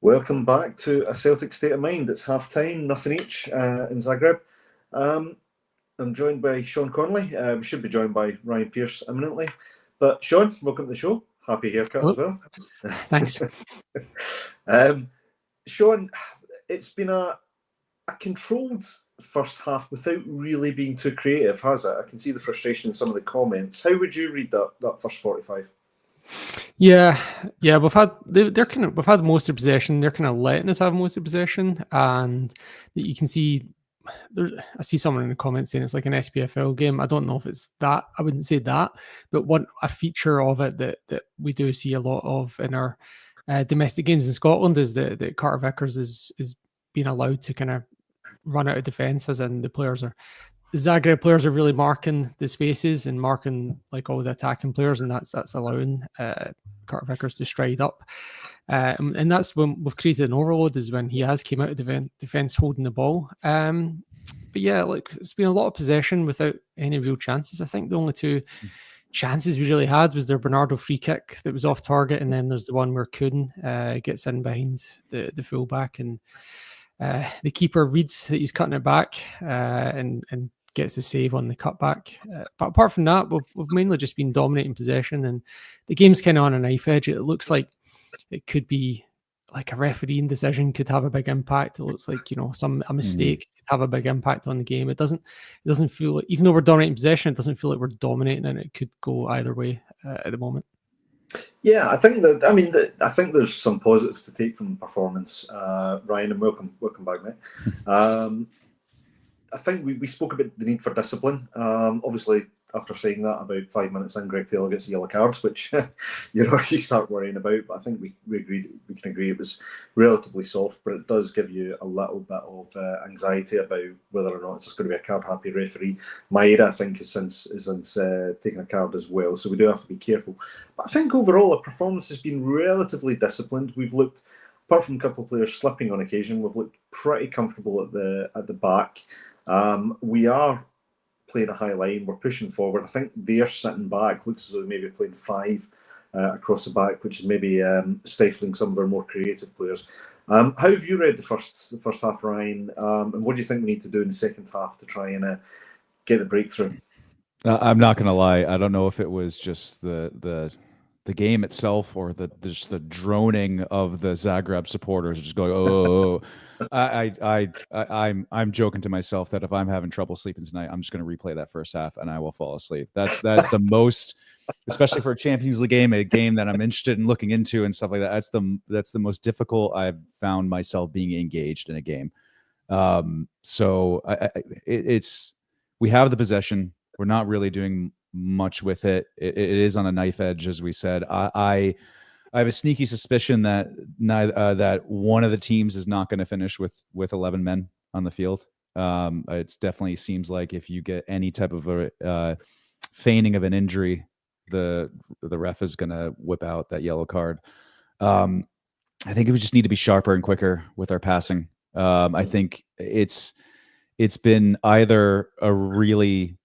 Welcome back to A Celtic State of Mind. It's half-time, nothing each in Zagreb. I'm joined by Sean Connolly. We should be joined by Ryan Pearce imminently. But Sean, welcome to the show. Happy haircut as well. Thanks. Sean, it's been a controlled first half without really being too creative, has it? I can see the frustration in some of the comments. How would you read that first 45? Yeah, we've had we've had most of possession. They're kind of letting us have most of possession, and you can see I see someone in the comments saying it's like an SPFL game. I don't know if it's that. I wouldn't say that, but a feature of it that we do see a lot of in our domestic games in Scotland is that Carter Vickers is being allowed to kind of run out of defence, as in the Zagreb players are really marking the spaces and marking like all the attacking players, and that's allowing Carter Vickers to stride up. And that's when we've created an overload, is when he has came out of defence holding the ball. But yeah, like it's been a lot of possession without any real chances. I think the only two chances we really had was their Bernardo free kick that was off target, and then there's the one where Kuhn gets in behind the fullback, and the keeper reads that he's cutting it back and gets the save on the cutback. But apart from that, we've mainly just been dominating possession, and the game's kind of on a knife edge. It looks like it could be like a refereeing decision could have a big impact. It looks like, a mistake could have a big impact on the game. It doesn't feel like, even though we're dominating possession, it doesn't feel like we're dominating, and it could go either way at the moment. Yeah, I think there's some positives to take from the performance, Ryan, and welcome back, mate. I think we spoke about the need for discipline. Obviously, after saying that, about 5 minutes in, Greg Taylor gets a yellow card, which you start worrying about. But I think we can agree it was relatively soft, but it does give you a little bit of anxiety about whether or not it's just going to be a card-happy referee. Maeda, I think, is since taking a card as well, so we do have to be careful. But I think overall, our performance has been relatively disciplined. We've looked, apart from a couple of players slipping on occasion, we've looked pretty comfortable at the back. We are playing a high line. We're pushing forward. I think they're sitting back. Looks as though they may be playing 5 across the back, which is maybe stifling some of our more creative players. How have you read the first half, Ryan? And what do you think we need to do in the second half to try and get the breakthrough? I'm not going to lie. I don't know if it was just the game itself or just the droning of the Zagreb supporters just going, oh. I'm joking to myself that if I'm having trouble sleeping tonight, I'm just going to replay that first half and I will fall asleep. That's the most, especially for a Champions League game, a game that I'm interested in looking into and stuff like that. That's the most difficult I've found myself being engaged in a game. So we have the possession. We're not really doing much with it. It is on a knife edge, as we said. I have a sneaky suspicion that that one of the teams is not going to finish with 11 men on the field. It definitely seems like if you get any type of a feigning of an injury, the ref is going to whip out that yellow card. I think we just need to be sharper and quicker with our passing. I think it's been either a really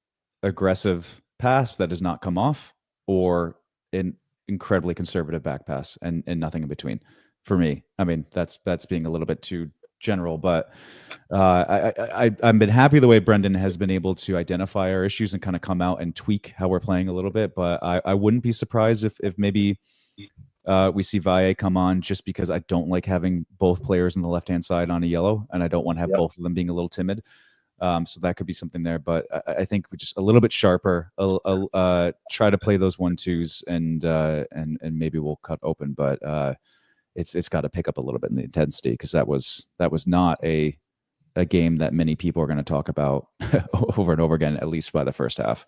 aggressive pass that does not come off, or an incredibly conservative back pass, and nothing in between for me. I mean, that's being a little bit too general, but I've been happy the way Brendan has been able to identify our issues and kind of come out and tweak how we're playing a little bit. But I wouldn't be surprised if maybe we see Valle come on, just because I don't like having both players on the left-hand side on a yellow, and I don't want to have both of them being a little timid. So that could be something there, but I think we're just a little bit sharper. Try to play those 1-2s, and maybe we'll cut open. But it's got to pick up a little bit in the intensity, because that was not a game that many people are going to talk about over and over again, at least by the first half.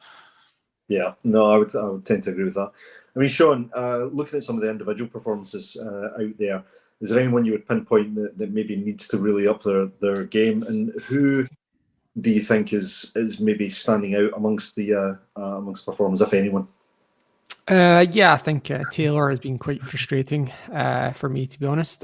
Yeah, no, I would tend to agree with that. I mean, Sean, looking at some of the individual performances out there, is there anyone you would pinpoint that maybe needs to really up their game, and who do you think is maybe standing out amongst performers, if anyone? Yeah, I think Taylor has been quite frustrating for me, to be honest.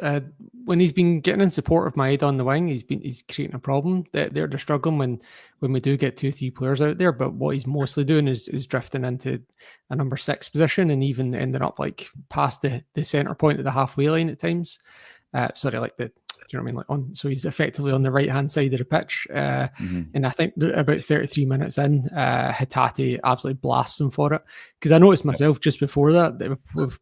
When he's been getting in support of Maeda on the wing, he's creating a problem. They're struggling when we do get 2-3 players out there. But what he's mostly doing is drifting into a number 6 position, and even ending up like past the centre point of the halfway line at times. Sorry, like the, do you know what I mean? Like on, so he's effectively on the right hand side of the pitch. And I think about 33 minutes in, Hatate absolutely blasts him for it. Because I noticed myself just before that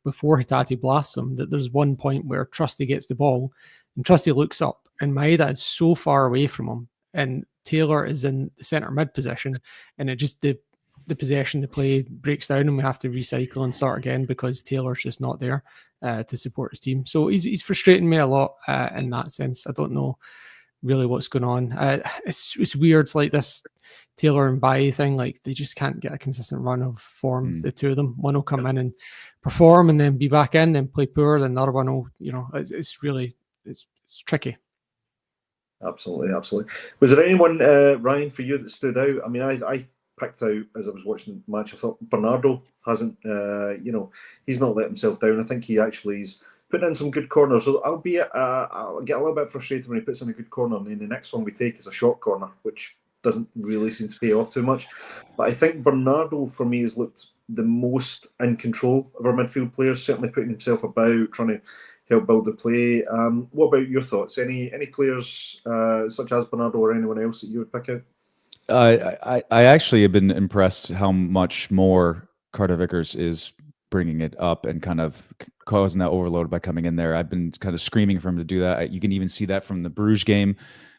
before Hatate blasts him, that there's one point where Trusty gets the ball and Trusty looks up, and Maeda is so far away from him, and Taylor is in the centre mid position, and it just the possession, the play breaks down, and we have to recycle and start again because Taylor's just not there to support his team. So he's frustrating me a lot in that sense. I don't know really what's going on. It's weird. It's like this Taylor and Bailly thing. Like they just can't get a consistent run of form. The two of them. One will come in and perform, and then be back in, then play poor. Then the other one will, it's really it's tricky. Absolutely. Was there anyone, Ryan, for you that stood out? I mean, I picked out as I was watching the match. I thought Bernardo hasn't, he's not let himself down. I think he actually is putting in some good corners. So I'll get a little bit frustrated when he puts in a good corner, and then the next one we take is a short corner, which doesn't really seem to pay off too much. But I think Bernardo, for me, has looked the most in control of our midfield players, certainly putting himself about, trying to help build the play. What about your thoughts? Any players such as Bernardo or anyone else that you would pick out? I actually have been impressed how much more Carter Vickers is bringing it up and kind of causing that overload by coming in there. I've been kind of screaming for him to do that. You can even see that from the Bruges game.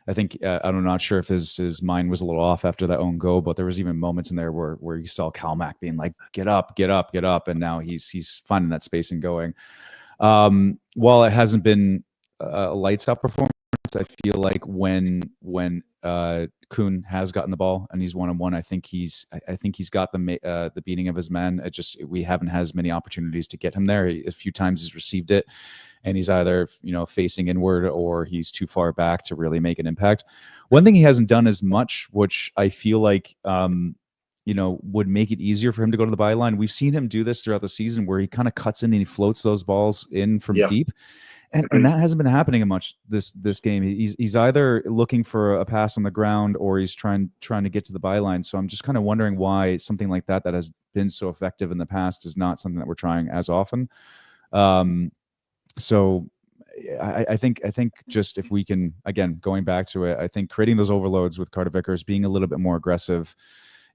I think I'm not sure if his mind was a little off after that own goal, but there was even moments in there where you saw Kalmack being like, get up, and now he's finding that space and going. While it hasn't been a lights out performance, I feel like when Kuhn has gotten the ball and he's 1-on-1, I think he's got the beating of his men. We haven't had as many opportunities to get him there. A few times he's received it, and he's either facing inward or he's too far back to really make an impact. One thing he hasn't done as much, which I feel like would make it easier for him to go to the byline. We've seen him do this throughout the season, where he kind of cuts in and he floats those balls in from deep. And that hasn't been happening much this game. He's either looking for a pass on the ground or he's trying to get to the byline. So I'm just kind of wondering why something like that has been so effective in the past is not something that we're trying as often. So I think just if we can, again, going back to it, I think creating those overloads with Carter Vickers, being a little bit more aggressive,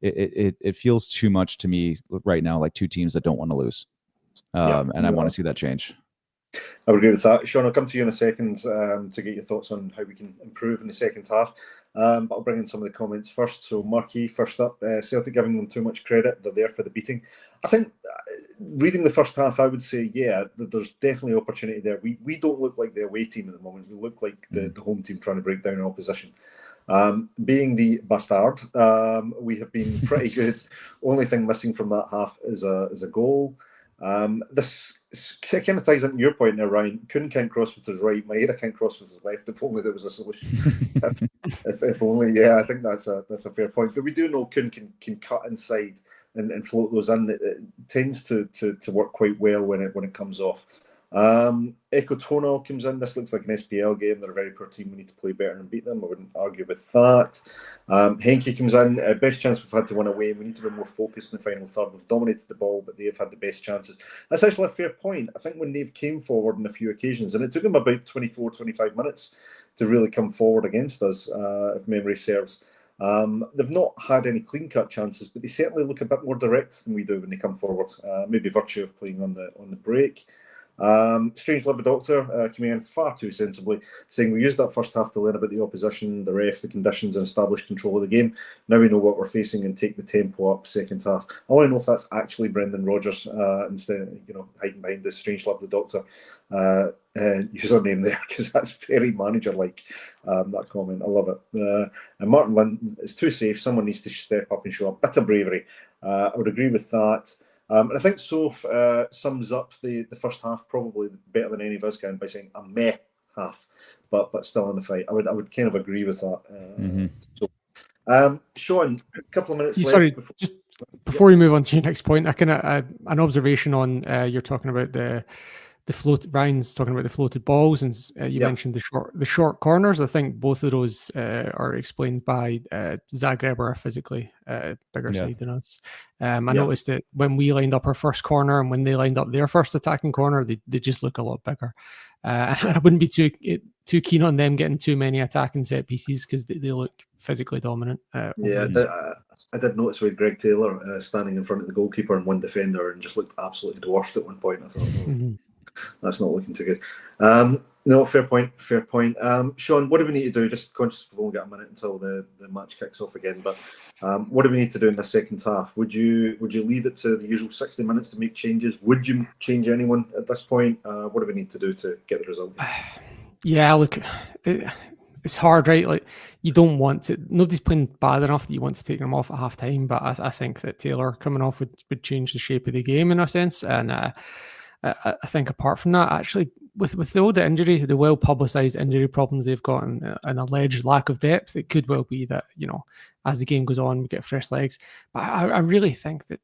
it feels too much to me right now, like two teams that don't want to lose. And I want to see that change. I would agree with that. Sean, I'll come to you in a second to get your thoughts on how we can improve in the second half. But I'll bring in some of the comments first. So Marquis, first up, Celtic giving them too much credit. They're there for the beating. I think reading the first half, I would say, there's definitely opportunity there. We don't look like the away team at the moment. We look like the home team trying to break down our opposition. Being the bastard, we have been pretty good. Only thing missing from that half is a goal. This kind of ties into your point there, Ryan. Kuhn can't cross with his right, Maeda can't cross with his left. If only there was a solution. if only, I think that's a fair point. But we do know Kuhn can cut inside and float those in. It tends to work quite well when it comes off. Eko Tonal comes in. This looks like an SPL game. They're a very poor team. We need to play better and beat them. I wouldn't argue with that. Henke comes in. Best chance we've had to win away. We need to be more focused in the final third. We've dominated the ball, but they've had the best chances. That's actually a fair point. I think when they've came forward on a few occasions, and it took them about 24, 25 minutes to really come forward against us, if memory serves. They've not had any clean-cut chances, but they certainly look a bit more direct than we do when they come forward. Maybe virtue of playing on the break. Strange Love the Doctor coming in far too sensibly, saying we used that first half to learn about the opposition, the ref, the conditions, and establish control of the game. Now we know what we're facing and take the tempo up second half. I want to know if that's actually Brendan Rodgers instead, hiding behind this Strange Love the Doctor username there, because that's very manager-like, that comment. I love it. And Martin Linton is too safe. Someone needs to step up and show a bit of bravery. I would agree with that. And I think Soph sums up the first half probably better than any of us can by saying a meh half, but still in the fight. I would kind of agree with that. So, Sean, a couple of minutes left. Sorry, just before you move on to your next point, I can an observation on you're talking about the float. Ryan's talking about the floated balls, and you mentioned the short corners. I think both of those are explained by Zagreb are physically bigger side than us. I noticed that when we lined up our first corner and when they lined up their first attacking corner, they just look a lot bigger. I wouldn't be too keen on them getting too many attacking set pieces because they look physically dominant. Yeah, I did notice with Greg Taylor standing in front of the goalkeeper and one defender and just looked absolutely dwarfed at one point. I thought, that's not looking too good. No, fair point. Sean, what do we need to do? Just conscious we've only got a minute until the match kicks off again, but what do we need to do in the second half? Would you leave it to the usual 60 minutes to make changes? Would you change anyone at this point? What do we need to do to get the result? Yeah, look, it's hard, right? Like, you don't want to. Nobody's playing bad enough that you want to take them off at half time. But I think that Taylor coming off would change the shape of the game in a sense. And I think apart from that, actually, with all the injury, the well publicized injury problems they've got, and an alleged lack of depth, it could well be that, as the game goes on, we get fresh legs. But I really think that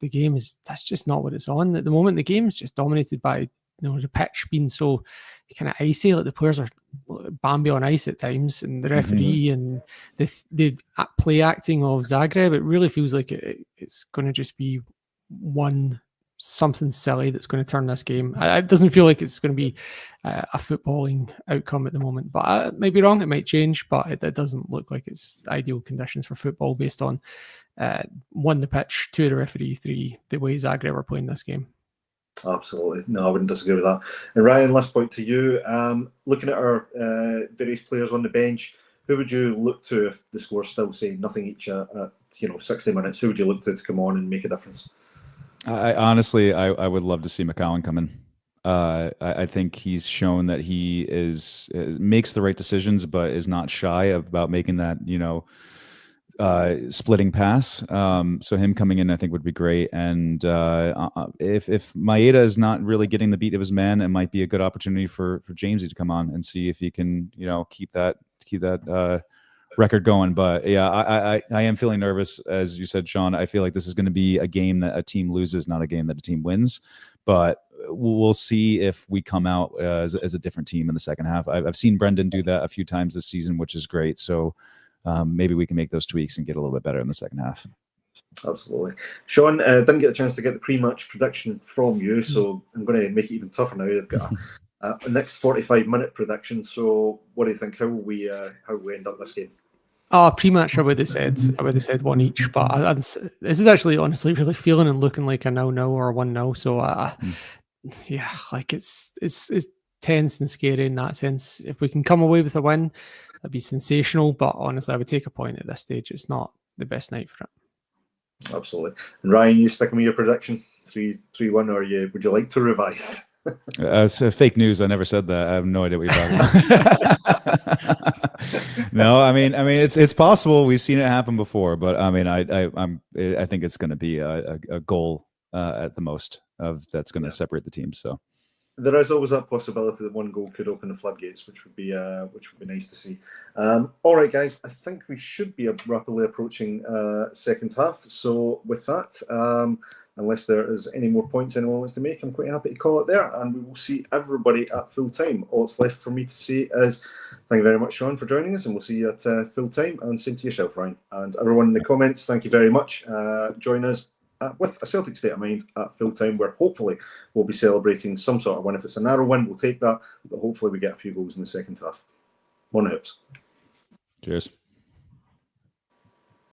that's just not what it's on at the moment. The game's just dominated by the pitch being so kind of icy, like the players are Bambi on ice at times, and the referee and the play acting of Zagreb, it really feels like it's going to just be something silly that's going to turn this game. It doesn't feel like it's going to be a footballing outcome at the moment, but I might be wrong. It might change, but it doesn't look like it's ideal conditions for football based on 1, the pitch, 2, the referee, 3, the way Zagreb are playing this game. Absolutely. No, I wouldn't disagree with that. And Ryan, last point to you. Looking at our various players on the bench, who would you look to if the score's still saying nothing each at 60 minutes? Who would you look to come on and make a difference? I honestly would love to see McCowan come in. I think he's shown that he makes the right decisions, but is not shy about making that splitting pass. So him coming in, I think, would be great. And if Maeda is not really getting the beat of his man, it might be a good opportunity for Jamesy to come on and see if he can keep that record going. But yeah, I am feeling nervous, as you said, Sean. I feel like this is going to be a game that a team loses, not a game that a team wins. But we'll see if we come out as a different team in the second half. I've seen Brendan do that a few times this season, which is great. So maybe we can make those tweaks and get a little bit better in the second half. Absolutely. Sean, didn't get a chance to get the pre-match prediction from you, so I'm going to make it even tougher now. I've got a next 45-minute prediction. So what do you think? How will we end up this game? Pre-match, I would have said one each, but this is actually honestly really feeling and looking like a 0-0 or a 1-0. So yeah, like it's tense and scary in that sense. If we can come away with a win, that'd be sensational. But honestly, I would take a point at this stage. It's not the best night for it. Absolutely. And Ryan, you sticking with your prediction 3-1, or would you like to revise? It's fake news. I never said that. I have no idea what you're talking about. No, I mean, it's possible. We've seen it happen before, but I mean, I think it's going to be a goal at the most that's going to separate the teams. So there is always that possibility that one goal could open the floodgates, which would be nice to see. All right, guys, I think we should be rapidly approaching second half. So with that, unless there is any more points anyone wants to make, I'm quite happy to call it there, and we will see everybody at full time. All that's left for me to say is thank you very much, Sean, for joining us, and we'll see you at full time, and same to yourself, Ryan. And everyone in the comments, thank you very much. Join us with a Celtic state of mind at full time, where hopefully we'll be celebrating some sort of win. If it's a narrow win, we'll take that, but hopefully we get a few goals in the second half. One hoops. Cheers.